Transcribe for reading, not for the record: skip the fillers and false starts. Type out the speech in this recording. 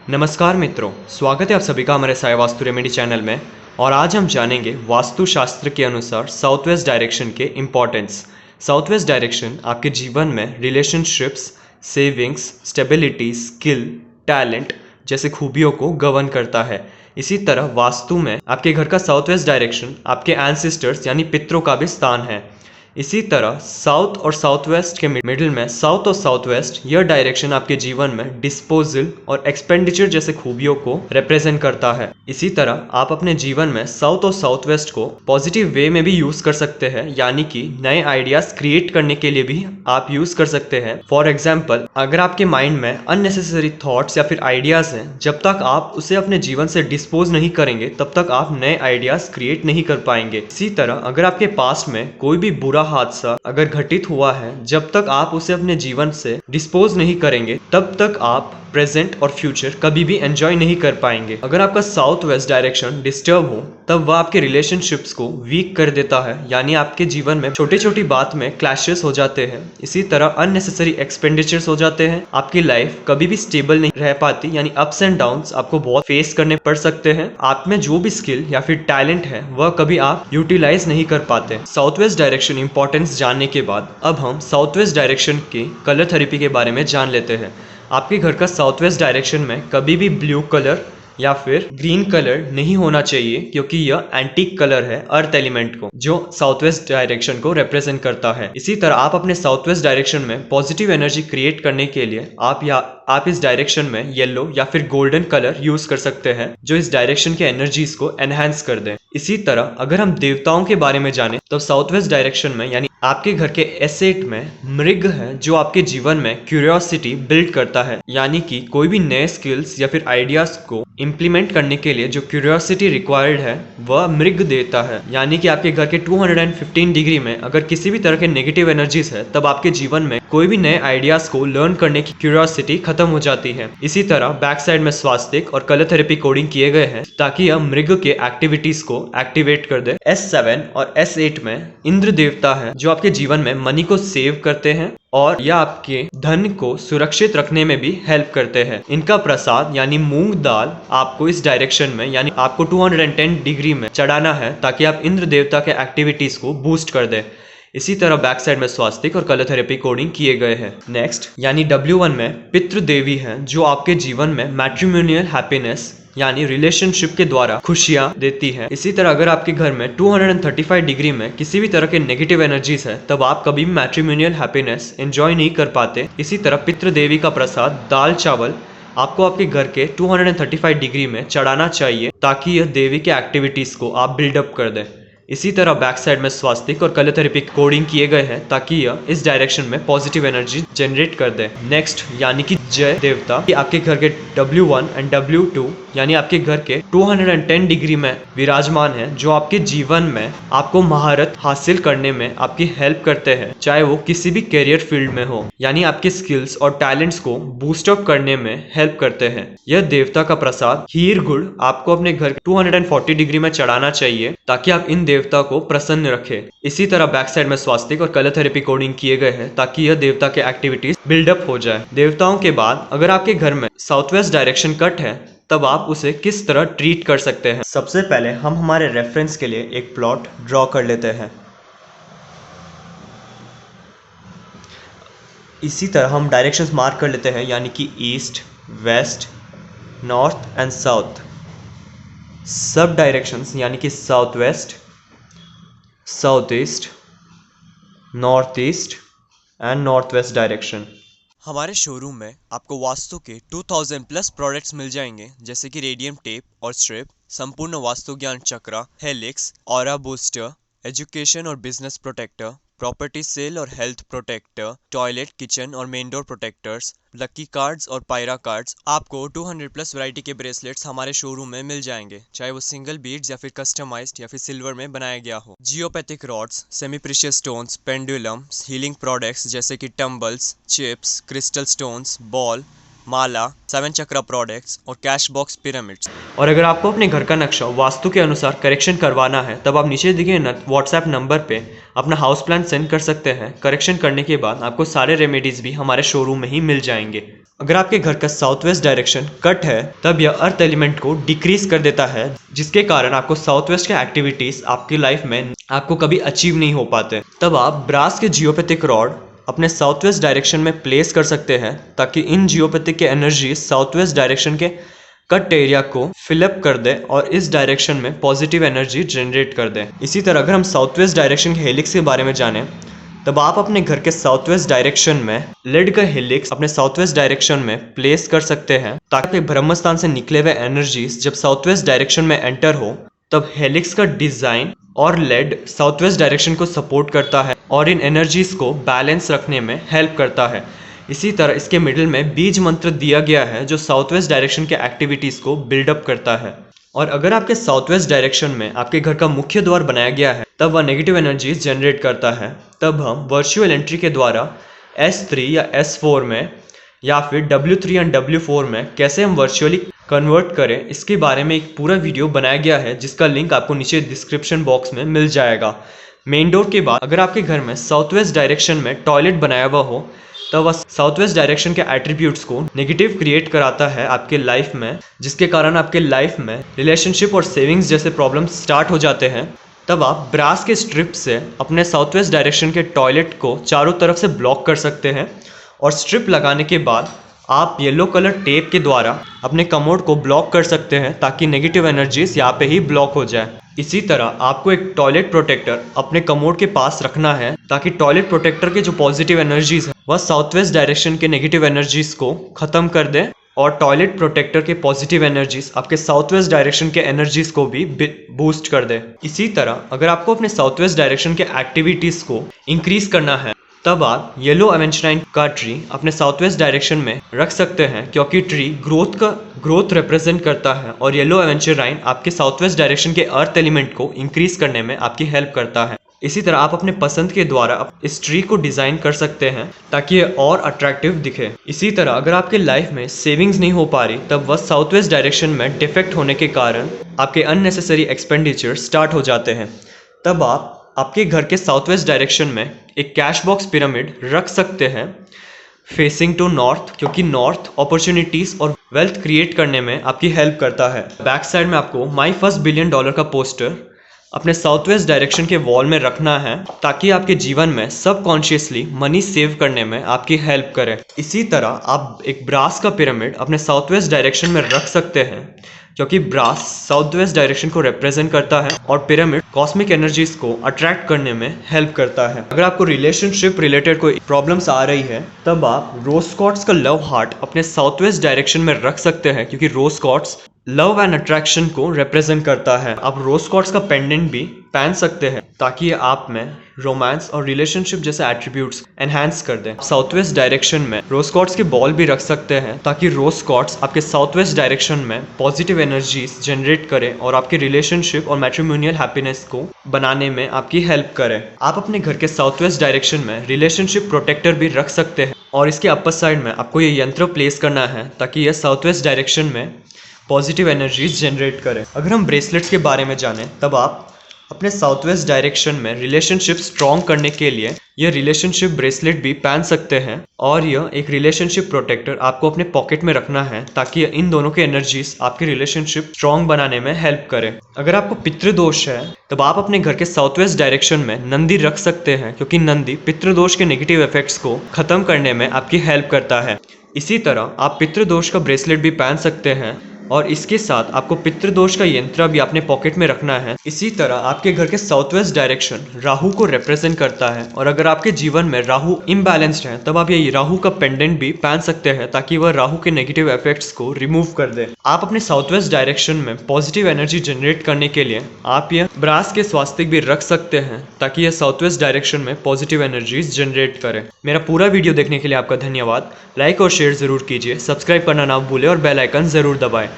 नमस्कार मित्रों, स्वागत है आप सभी का हमारे साई वास्तु रेमेडी चैनल में। और आज हम जानेंगे वास्तुशास्त्र के अनुसार साउथ वेस्ट डायरेक्शन के इम्पोर्टेंस। साउथ वेस्ट डायरेक्शन आपके जीवन में relationships, savings, stability, skill, talent जैसे खूबियों को गवर्न करता है। इसी तरह वास्तु में आपके घर का साउथ वेस्ट डायरेक्शन आपके एंसेस्टर्स यानी पितरों का भी स्थान है। इसी तरह साउथ और साउथ वेस्ट के मिडिल में साउथ और साउथ वेस्ट यह डायरेक्शन आपके जीवन में डिस्पोजल और एक्सपेंडिचर जैसे खूबियों को रिप्रेजेंट करता है। इसी तरह आप अपने जीवन में साउथ और साउथ वेस्ट को पॉजिटिव वे में भी यूज कर सकते हैं, यानी कि नए आइडियाज क्रिएट करने के लिए भी आप यूज कर सकते हैं। फॉर एग्जाम्पल, अगर आपके माइंड में अननेसेसरी थॉट्स या फिर आइडियाज हैं, जब तक आप उसे अपने जीवन से डिस्पोज नहीं करेंगे तब तक आप नए आइडियाज क्रिएट नहीं कर पाएंगे। इसी तरह अगर आपके पास्ट में कोई भी बुरा हादसा अगर घटित हुआ है, जब तक आप उसे अपने जीवन से डिस्पोज नहीं करेंगे तब तक आप प्रेजेंट और फ्यूचर कभी भी एंजॉय नहीं कर पाएंगे। अगर आपका साउथ वेस्ट डायरेक्शन डिस्टर्ब हो तब वह आपके रिलेशनशिप्स को वीक कर देता है, यानी आपके जीवन में छोटी छोटी बात में क्लैशेस हो जाते हैं। इसी तरह अननेसेसरी एक्सपेंडिचर्स हो जाते हैं। आपकी लाइफ कभी भी स्टेबल नहीं रह पाती, यानी अप्स एंड डाउन्स आपको बहुत फेस करने पड़ सकते हैं। आप में जो भी स्किल या फिर टैलेंट है वह कभी आप यूटिलाइज नहीं कर पाते। साउथ वेस्ट डायरेक्शन इंपॉर्टेंस जानने के बाद अब हम साउथ वेस्ट डायरेक्शन की कलर थेरेपी के बारे में जान लेते हैं। आपके घर का साउथ वेस्ट डायरेक्शन में कभी भी ब्लू कलर या फिर ग्रीन कलर नहीं होना चाहिए, क्योंकि यह एंटीक कलर है अर्थ एलिमेंट को, जो साउथ वेस्ट डायरेक्शन को रिप्रेजेंट करता है। इसी तरह आप अपने साउथ वेस्ट डायरेक्शन में पॉजिटिव एनर्जी क्रिएट करने के लिए आप इस डायरेक्शन में येलो या फिर गोल्डन कलर यूज कर सकते हैं, जो इस डायरेक्शन के एनर्जीज को एनहांस कर दे। इसी तरह अगर हम देवताओं के बारे में जाने तो साउथ वेस्ट डायरेक्शन में यानी आपके घर के एसेट में मृग है, जो आपके जीवन में क्यूरियोसिटी बिल्ड करता है, यानी कि कोई भी नए स्किल्स या फिर आइडियाज को इम्प्लीमेंट करने के लिए जो क्यूरियोसिटी रिक्वायर्ड है वह मृग देता है। यानी कि आपके घर के 215 डिग्री में अगर किसी भी तरह के नेगेटिव एनर्जीज है तब आपके जीवन में कोई भी नए आइडियाज को लर्न करने की क्यूरियोसिटी खत्म हो जाती है। इसी तरह बैक साइड में स्वास्तिक और कलर थेरेपी कोडिंग किए गए हैं ताकि यह मृग के एक्टिविटीज को एक्टिवेट कर दे। S7 और S8 में इंद्र देवता है, जो आपके जीवन में मनी को सेव करते हैं और यह आपके धन को सुरक्षित रखने में भी हेल्प करते हैं। इनका प्रसाद यानी मूंग दाल आपको इस डायरेक्शन में यानी आपको 210 डिग्री में चढ़ाना है ताकि आप इंद्र देवता के एक्टिविटीज को बूस्ट कर दे। इसी तरह बैक साइड में स्वास्तिक और कलर थेरेपी कोडिंग किए गए हैं। नेक्स्ट यानी W1 में पितृ देवी है, जो आपके जीवन में मैट्रिमोनियल हैप्पीनेस यानी रिलेशनशिप के द्वारा खुशियां देती है। इसी तरह अगर आपके घर में 235 डिग्री में किसी भी तरह के नेगेटिव एनर्जीज है तब आप कभी भी मैट्रिमोनियल हैप्पीनेस एंजॉय नहीं कर पाते। इसी तरह पितृ देवी का प्रसाद दाल चावल आपको आपके घर के 235 डिग्री में चढ़ाना चाहिए ताकि यह देवी के एक्टिविटीज को आप बिल्डअप कर दें। इसी तरह बैक साइड में स्वास्तिक और कलर थेरेपी कोडिंग किए गए हैं ताकि यह इस डायरेक्शन में पॉजिटिव एनर्जी जनरेट कर दे। नेक्स्ट यानी कि जय देवता कि आपके घर के W1 एंड W2 यानी आपके घर के 210 डिग्री में विराजमान है, जो आपके जीवन में आपको महारत हासिल करने में आपकी हेल्प करते हैं, चाहे वो किसी भी करियर फील्ड में हो, यानी आपके स्किल्स और टैलेंट्स को बूस्ट अप करने में हेल्प करते हैं। यह देवता का प्रसाद हीर गुड़ आपको अपने घर 240 डिग्री में चढ़ाना चाहिए ताकि आप इन देवता को प्रसन्न रखें। इसी तरह बैक साइड में स्वास्तिक और कलर थेरेपी कोडिंग किए गए हैं ताकि यह देवता के एक्टिविटीज बिल्डअप हो जाए। देवताओं के बाद अगर आपके घर में साउथ वेस्ट डायरेक्शन कट है तब आप उसे किस तरह ट्रीट कर सकते हैं। सबसे पहले हम हमारे रेफरेंस के लिए एक प्लॉट ड्रॉ कर लेते हैं। इसी तरह हम डायरेक्शंस मार्क कर लेते हैं, यानी कि east, west, north and south. सब डायरेक्शंस यानी कि south west, south east, north east and north west direction. हमारे शोरूम में आपको वास्तु के 2000 प्लस प्रोडक्ट्स मिल जाएंगे, जैसे कि रेडियम टेप और स्ट्रिप, संपूर्ण वास्तु ज्ञान चक्रा, हेलिक्स, ऑरा बूस्टर, एजुकेशन और बिजनेस प्रोटेक्टर, प्रॉपर्टी सेल और हेल्थ प्रोटेक्टर, टॉयलेट, किचन और main door protectors, lucky cards और पायरा कार्ड्स। आपको 200 प्लस वैरायटी के ब्रेसलेट्स हमारे शोरूम में मिल जाएंगे, चाहे वो सिंगल बीड्स या फिर कस्टमाइज्ड या फिर सिल्वर में बनाया गया हो। Geopathic rods, semi precious stones, pendulum, healing products जैसे कि tumbles, chips, crystal stones, ball, mala, 7 chakra products और कैश बॉक्स पिरामिड्स। और अगर आपको अपने घर का नक्शा वास्तु के अनुसार करेक्शन करवाना है तब आप नीचे दिए व्हाट्सएप नंबर पे अपना हाउस प्लान सेंड कर सकते हैं। करेक्शन करने के बाद आपको सारे रेमेडीज भी हमारे शोरूम में ही मिल जाएंगे। अगर आपके घर का साउथ वेस्ट डायरेक्शन कट है तब यह अर्थ एलिमेंट को डिक्रीज कर देता है, जिसके कारण आपको साउथ वेस्ट के एक्टिविटीज आपकी लाइफ में आपको कभी अचीव नहीं हो पाते। तब आप ब्रास के जियोपैथिक रॉड अपने साउथ वेस्ट डायरेक्शन में प्लेस कर सकते हैं ताकि इन जियोपैथिक के एनर्जी साउथ वेस्ट डायरेक्शन के कट एरिया को फिलअप कर दे और इस डायरेक्शन में पॉजिटिव एनर्जी जनरेट कर दे। इसी तरह अगर हम साउथ वेस्ट डायरेक्शन के हेलिक्स के बारे में जानें तब आप अपने घर के साउथ वेस्ट डायरेक्शन में लेड का हेलिक्स अपने साउथ वेस्ट डायरेक्शन में प्लेस कर सकते हैं ताकि ब्रह्मस्थान से निकले हुए एनर्जीज जब साउथ वेस्ट डायरेक्शन में एंटर हो तब हेलिक्स का डिजाइन और लेड साउथ वेस्ट डायरेक्शन को सपोर्ट करता है और इन एनर्जीज को बैलेंस रखने में हेल्प करता है। इसी तरह इसके मिडिल में बीज मंत्र दिया गया है जो साउथ वेस्ट डायरेक्शन के एक्टिविटीज को बिल्डअप करता है। और अगर आपके साउथ वेस्ट डायरेक्शन में आपके घर का मुख्य द्वार बनाया गया है तब वह नेगेटिव एनर्जीज जनरेट करता है। तब हम वर्चुअल एंट्री के द्वारा S3 या S4 में या फिर W3 या W4 में कैसे हम वर्चुअली कन्वर्ट करें इसके बारे में एक पूरा वीडियो बनाया गया है, जिसका लिंक आपको नीचे डिस्क्रिप्शन बॉक्स में मिल जाएगा। मेन डोर के बाद अगर आपके घर में साउथ वेस्ट डायरेक्शन में टॉयलेट बनाया हुआ हो तब वह साउथ वेस्ट डायरेक्शन के एट्रीब्यूट्स को नेगेटिव क्रिएट कराता है आपके लाइफ में, जिसके कारण आपके लाइफ में रिलेशनशिप और सेविंग्स जैसे प्रॉब्लम्स स्टार्ट हो जाते हैं। तब आप ब्रास के स्ट्रिप से अपने साउथ वेस्ट डायरेक्शन के टॉयलेट को चारों तरफ से ब्लॉक कर सकते हैं और स्ट्रिप लगाने के बाद आप येलो कलर टेप के द्वारा अपने कमोड को ब्लॉक कर सकते हैं ताकि नेगेटिव एनर्जीज यहाँ पे ही ब्लॉक हो जाए। इसी तरह आपको एक टॉयलेट प्रोटेक्टर अपने कमोड के पास रखना है ताकि टॉयलेट प्रोटेक्टर के जो पॉजिटिव एनर्जीज है वह साउथ वेस्ट डायरेक्शन के नेगेटिव एनर्जीज को खत्म कर दे और टॉयलेट प्रोटेक्टर के पॉजिटिव एनर्जीज आपके साउथ वेस्ट डायरेक्शन के एनर्जीज को भी बूस्ट कर दे। इसी तरह अगर आपको अपने साउथ वेस्ट डायरेक्शन के एक्टिविटीज को इंक्रीज करना है तब आप येलो एवेंचराइन का ट्री अपने साउथ वेस्ट डायरेक्शन में रख सकते हैं, क्योंकि ट्री ग्रोथ रिप्रेजेंट करता है और येलो एवेंचराइन आपके साउथ वेस्ट डायरेक्शन के अर्थ एलिमेंट को इंक्रीज करने में आपकी हेल्प करता है। इसी तरह आप अपने पसंद के द्वारा इस ट्री को डिजाइन कर सकते हैं ताकि ये और अट्रैक्टिव दिखे। इसी तरह अगर आपके लाइफ में सेविंग्स नहीं हो पा रही तब वह साउथ वेस्ट डायरेक्शन में डिफेक्ट होने के कारण आपके अननेसेसरी एक्सपेंडिचर स्टार्ट हो जाते हैं। तब आप आपके घर के साउथ वेस्ट डायरेक्शन में एक कैश बॉक्स पिरामिड रख सकते हैं फेसिंग टू नॉर्थ, क्योंकि नॉर्थ अपॉर्चुनिटीज और वेल्थ क्रिएट करने में आपकी हेल्प करता है। बैक साइड में आपको माई फर्स्ट $1 बिलियन का पोस्टर अपने साउथ वेस्ट डायरेक्शन के वॉल में रखना है ताकि आपके जीवन में सबकॉन्शियसली मनी सेव करने में आपकी हेल्प करे। इसी तरह आप एक ब्रास का पिरामिड अपने साउथ वेस्ट डायरेक्शन में रख सकते हैं, क्योंकि ब्रास साउथ वेस्ट डायरेक्शन को रिप्रेजेंट करता है और पिरामिड कॉस्मिक एनर्जीज को अट्रैक्ट करने में हेल्प करता है। अगर आपको रिलेशनशिप रिलेटेड कोई प्रॉब्लम्स आ रही है तब आप रोज क्वार्ट्ज का लव हार्ट अपने साउथ वेस्ट डायरेक्शन में रख सकते हैं, क्योंकि रोज क्वार्ट्ज लव एंड अट्रैक्शन को रिप्रेजेंट करता है। आप रोज क्वार्ट्ज का पेंडेंट भी पहन सकते हैं ताकि ये आप में रोमांस और रिलेशनशिप जैसे एट्रीब्यूट्स एनहांस कर दें। साउथ वेस्ट डायरेक्शन में रोज क्वार्ट्ज के बॉल भी रख सकते हैं ताकि रोज क्वार्ट्ज आपके साउथ वेस्ट डायरेक्शन में पॉजिटिव एनर्जीज जनरेट करें और आपके रिलेशनशिप और मैट्रिमोनियल हैप्पीनेस को बनाने में आपकी हेल्प करें। आप अपने घर के साउथ वेस्ट डायरेक्शन में रिलेशनशिप प्रोटेक्टर भी रख सकते हैं और इसके अपर साइड में आपको ये यंत्र प्लेस करना है ताकि यह साउथ वेस्ट डायरेक्शन में पॉजिटिव एनर्जीज जनरेट करें। अगर हम ब्रेसलेट्स के बारे में जानें तब आप अपने साउथ वेस्ट डायरेक्शन में रिलेशनशिप स्ट्रॉन्ग करने के लिए यह रिलेशनशिप ब्रेसलेट भी पहन सकते हैं और यह एक रिलेशनशिप प्रोटेक्टर आपको अपने पॉकेट में रखना है ताकि इन दोनों के एनर्जीज आपकी रिलेशनशिप स्ट्रॉन्ग बनाने में हेल्प करें। अगर आपको पितृदोष है तब आप अपने घर के साउथ वेस्ट डायरेक्शन में नंदी रख सकते हैं, क्योंकि नंदी पितृदोष के नेगेटिव इफेक्ट्स को खत्म करने में आपकी हेल्प करता है। इसी तरह आप पितृदोष का ब्रेसलेट भी पहन सकते हैं और इसके साथ आपको पितृदोष का यंत्र भी अपने पॉकेट में रखना है। इसी तरह आपके घर के साउथ वेस्ट डायरेक्शन राहु को रिप्रेजेंट करता है और अगर आपके जीवन में राहु इम्बैलेंस्ड है तब आप ये राहु का पेंडेंट भी पहन सकते हैं ताकि वह राहु के नेगेटिव इफेक्ट्स को रिमूव कर दे। आप अपने साउथ वेस्ट डायरेक्शन में पॉजिटिव एनर्जी जनरेट करने के लिए आप यह ब्रास के स्वास्तिक भी रख सकते हैं ताकि यह साउथ वेस्ट डायरेक्शन में पॉजिटिव एनर्जीज जनरेट करे। मेरा पूरा वीडियो देखने के लिए आपका धन्यवाद। लाइक और शेयर जरूर कीजिए, सब्सक्राइब करना ना भूले और बेल आइकन जरूर दबाएं।